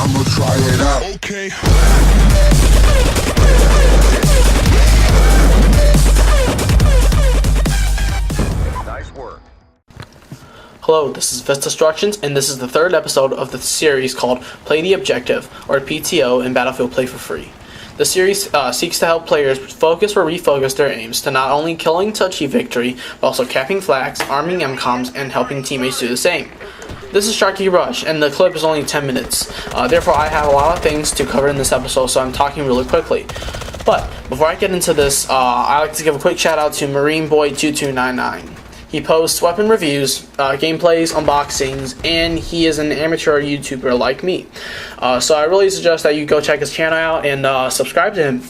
I'ma try it out. Okay. Nice work. Hello, this is vistastructions, and this is the third episode of the series called Play the Objective, or PTO, in Battlefield Play for Free. The series seeks to help players focus or refocus their aims to not only killing to achieve victory, but also capping flags, arming MCOMs, and helping teammates do the same. This is Sharqi Rush, and the clip is only 10 minutes. Therefore, I have a lot of things to cover in this episode, so I'm talking really quickly. But before I get into this, I like to give a quick shout out to MarineBoy2299. He posts weapon reviews, gameplays, unboxings, and he is an amateur YouTuber like me. So I really suggest that you go check his channel out and subscribe to him.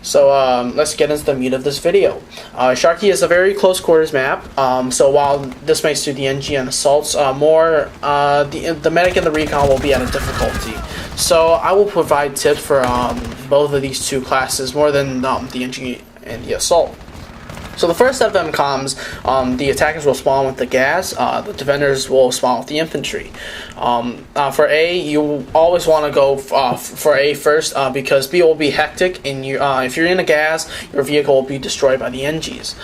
So let's get into the meat of this video. Sharqi is a very close quarters map, so while this may suit the Engi and Assaults more, the medic and the recon will be at a difficulty. So I will provide tips for both of these two classes more than the Engi and the Assault. So the first set of MCOMs, the attackers will spawn with the gas, the defenders will spawn with the infantry. For A, you always want to go for A first because B will be hectic, and if you're in a gas, your vehicle will be destroyed by the Engis.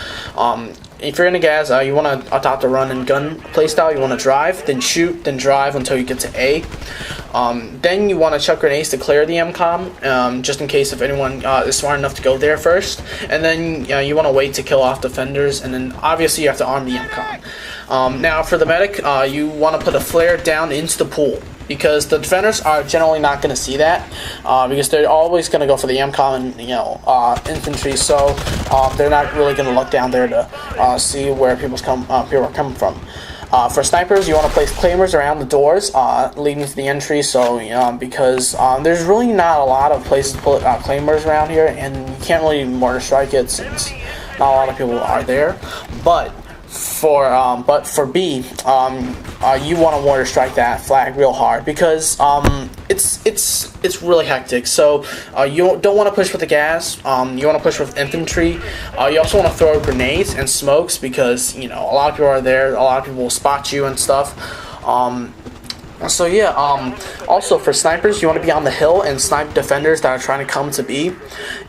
If you're in a gas, you want to adopt a run and gun playstyle. You want to drive, then shoot, then drive until you get to A. Then you want to chuck grenades to clear the MCOM, just in case if anyone is smart enough to go there first. And then you want to wait to kill off defenders, and then obviously you have to arm the MCOM. Now for the medic, you want to put a flare down into the pool, because the defenders are generally not going to see that, because they're always going to go for the MCOM and infantry, so they're not really going to look down there to see where people are coming from. For snipers, you want to place claymores around the doors leading to the entry, so because there's really not a lot of places to put claymores around here, and you can't really mortar strike it since not a lot of people are there. But for B, you want to mortar strike that flag real hard, because it's really hectic. So you don't want to push with the gas. You want to push with infantry. You also want to throw grenades and smokes, because a lot of people are there. A lot of people will spot you and stuff. So yeah, also for snipers, you want to be on the hill and snipe defenders that are trying to come to B.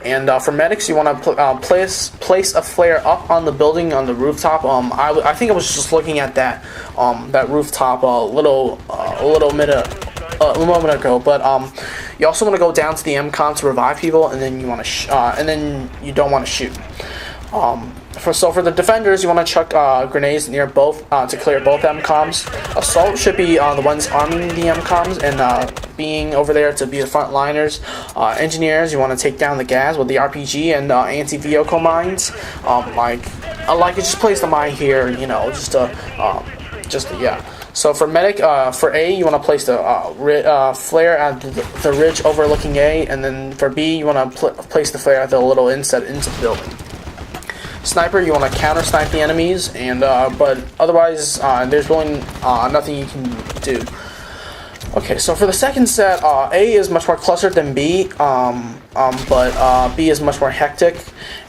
And for medics, you want to place a flare up on the building on the rooftop. I think I was just looking at that rooftop a little moment ago. But you also want to go down to the MCOM to revive people, and then you don't want to shoot. For the defenders, you want to chuck grenades near both to clear both MCOMs. Assault should be the ones arming the MCOMs and being over there to be the front liners. Engineers, you want to take down the gas with the RPG and anti-vehicle mines. Like just place the mine here, yeah. So for medic, for A, you want to place the flare at the ridge overlooking A, and then for B, you want to place the flare at the little inset into the building. Sniper, you want to counter snipe the enemies, and but otherwise there's really nothing you can do. Okay, so for the second set, A is much more clustered than B, but B is much more hectic.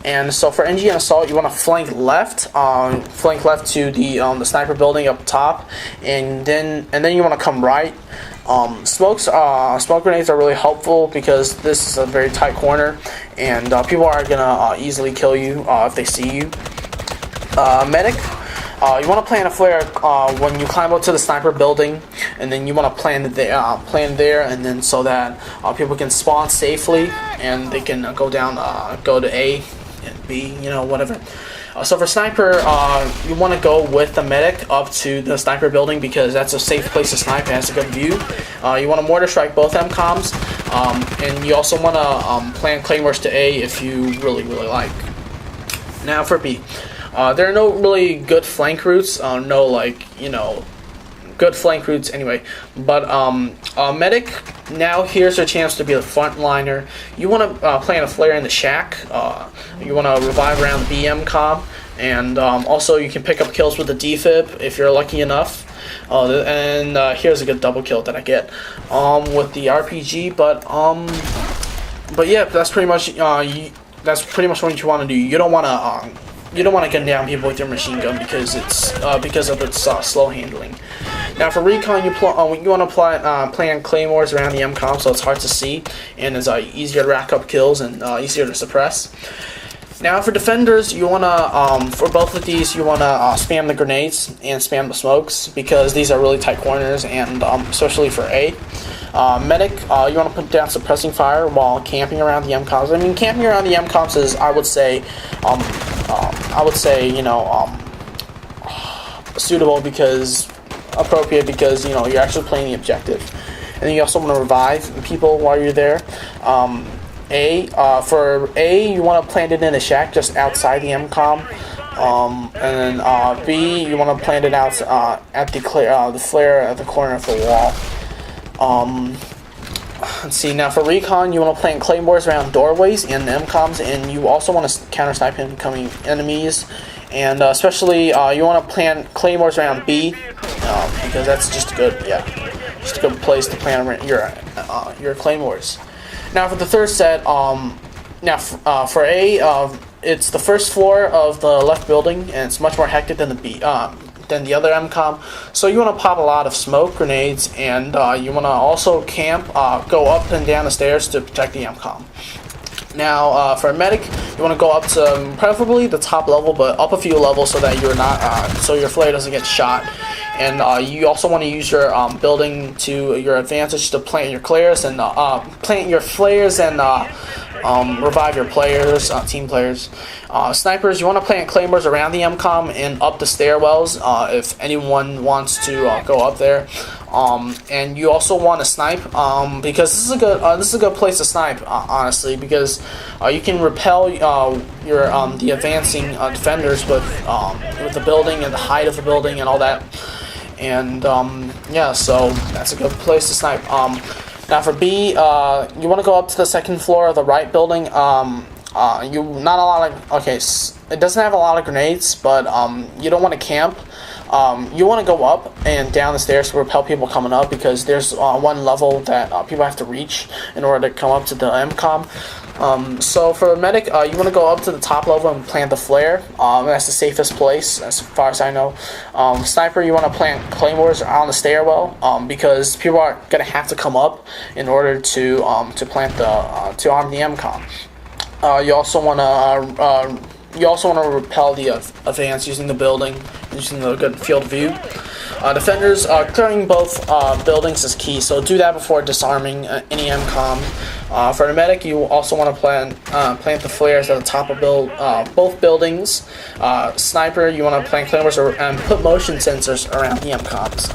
And so for Engi and Assault, you want to flank left to the sniper building up top, and then you want to come right. Smoke grenades are really helpful, because this is a very tight corner, and people are gonna easily kill you if they see you. Medic, you want to plant a flare when you climb up to the sniper building, and then you want to plan there, and then so that people can spawn safely and they can go to A and B, whatever. So for sniper, you want to go with the medic up to the sniper building, because that's a safe place to snipe. It has a good view. You want to mortar strike both MCOMs, and you also want to plant claymores to A if you really like. Now for B, there are no really good flank routes. Good flank routes anyway. But medic, now here's your chance to be the front liner. You want to plant a flare in the shack. You want to revive around the BM-COM, and also you can pick up kills with the defib if you're lucky enough. Here's a good double kill that I get with the RPG. But yeah, that's pretty much what you want to do. You don't want to want to gun down people with your machine gun because of its slow handling. Now for recon, you want to plan claymores around the MCOM so it's hard to see and it's easier to rack up kills and easier to suppress. Now for defenders, you want to, for both of these, you want to spam the grenades and spam the smokes because these are really tight corners, and especially for A. Medic, you want to put down suppressing fire while camping around the MCOMs. I mean, camping around the MCOMs is, I would say, suitable because, appropriate because, you're actually playing the objective. And then you also want to revive people while you're there. For A, you want to plant it in a shack just outside the MCOM. And then B, you want to plant it out at the flare at the corner of the wall. Let's see, now for recon, you want to plant claymores around doorways and MCOMs, and you also want to counter snipe incoming enemies. And especially, you want to plant claymores around B, because that's just a good place to plant your claymores. Now for the third set, for A, it's the first floor of the left building, and it's much more hectic than the other MCOM. So you want to pop a lot of smoke grenades, and you want to also camp, go up and down the stairs to protect the MCOM. Now for a medic, you want to go up to preferably the top level, but up a few levels so that you're not, so your flare doesn't get shot. And you also want to use your building to your advantage to plant your flares and revive your players, team players. Snipers, you want to plant claymores around the MCOM and up the stairwells if anyone wants to go up there. And you also want to snipe because this is a good place to snipe, honestly, because you can repel the advancing defenders with the building and the height of the building and all that. And yeah, so that's a good place to snipe. Now for B, you want to go up to the second floor of the right building. It doesn't have a lot of grenades, but you don't want to camp. You want to go up and down the stairs to repel people coming up because there's one level that people have to reach in order to come up to the MCOM. So for a medic, you want to go up to the top level and plant the flare. That's the safest place as far as I know. Sniper, you want to plant claymores on the stairwell because people are gonna have to come up in order to plant to arm the MCOM. You also want to repel the advance using the building, using the good field view. Defenders, clearing both buildings is key, so do that before disarming any MCOM. For the medic, you also want to plant the flares at the top of both buildings. Sniper, you want to plant claymores and put motion sensors around the MCOMs.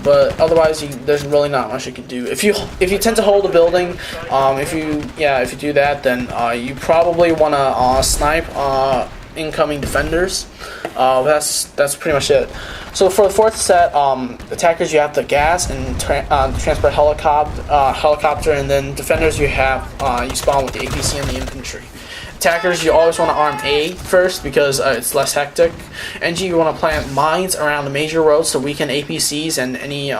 But otherwise, there's really not much you can do. If you tend to hold a building, if you do that, then you probably want to snipe incoming defenders. That's pretty much it. So for the fourth set, attackers, you have the gas and transport helicopter, and then defenders you spawn with the APC and the infantry. Attackers, you always want to arm A first because it's less hectic. Engi, you want to plant mines around the major roads to weaken APCs and any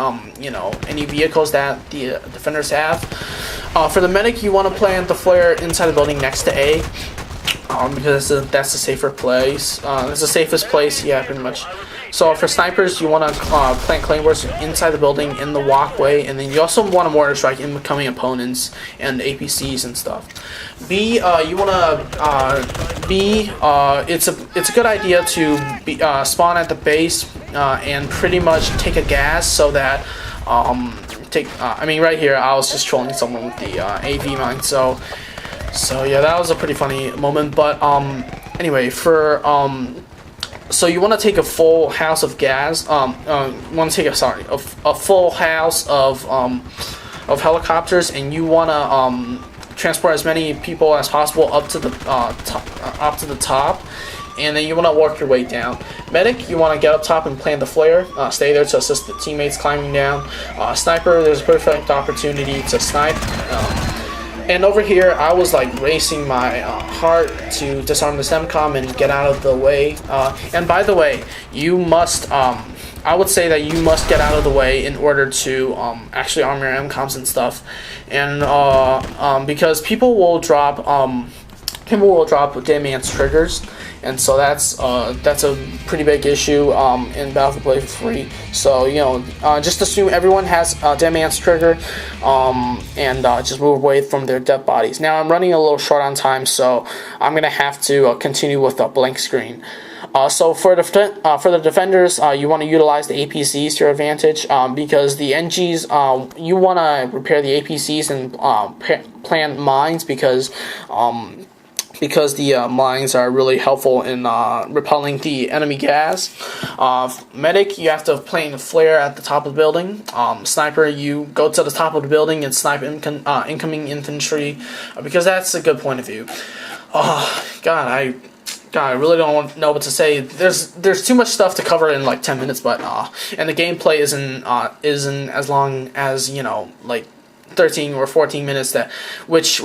vehicles that the defenders have. For the medic, you want to plant the flare inside the building next to A because that's the safer place. It's the safest place, yeah, pretty much. So for snipers, you want to plant claymores inside the building in the walkway, and then you also want to mortar strike incoming opponents and APCs and stuff. B, you want to it's a good idea to spawn at the base and pretty much take a gas so that right here I was just trolling someone with the AV mine. So yeah, that was a pretty funny moment. But anyway, so you want to take a full house of gas. A full house of helicopters, and you want to transport as many people as possible up to the top, and then you want to work your way down. Medic, you want to get up top and plant the flare. Stay there to assist the teammates climbing down. Sniper, there's a perfect opportunity to snipe. And over here, I was like racing my heart to disarm this MCOM and get out of the way. And by the way, you must, I would say that you must get out of the way in order to actually arm your MCOMs and stuff. And because people will drop people will drop dead man's triggers, and so that's a pretty big issue in Battlefield Play for Free. So just assume everyone has dead man's trigger, and just move away from their dead bodies. Now I'm running a little short on time, so I'm gonna have to continue with a blank screen. So for the defenders, you want to utilize the APCs to your advantage, because the NGs, you want to repair the APCs and plant mines, because the mines are really helpful in repelling the enemy gas. Medic, you have to plant a flare at the top of the building. Sniper, you go to the top of the building and snipe incoming infantry, because that's a good point of view. God, I really don't know what to say. There's too much stuff to cover in like 10 minutes, but and the gameplay isn't as long as like 13 or 14 minutes, which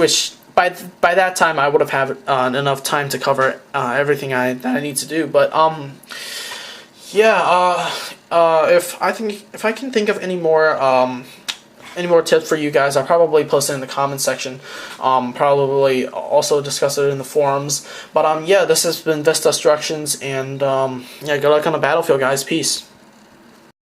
by that time I would have had enough time to cover everything that I need to do. But if I can think of any more tips for you guys, I'll probably post it in the comments section. Probably also discuss it in the forums. But this has been vistastructions, and good luck on the battlefield, guys. Peace.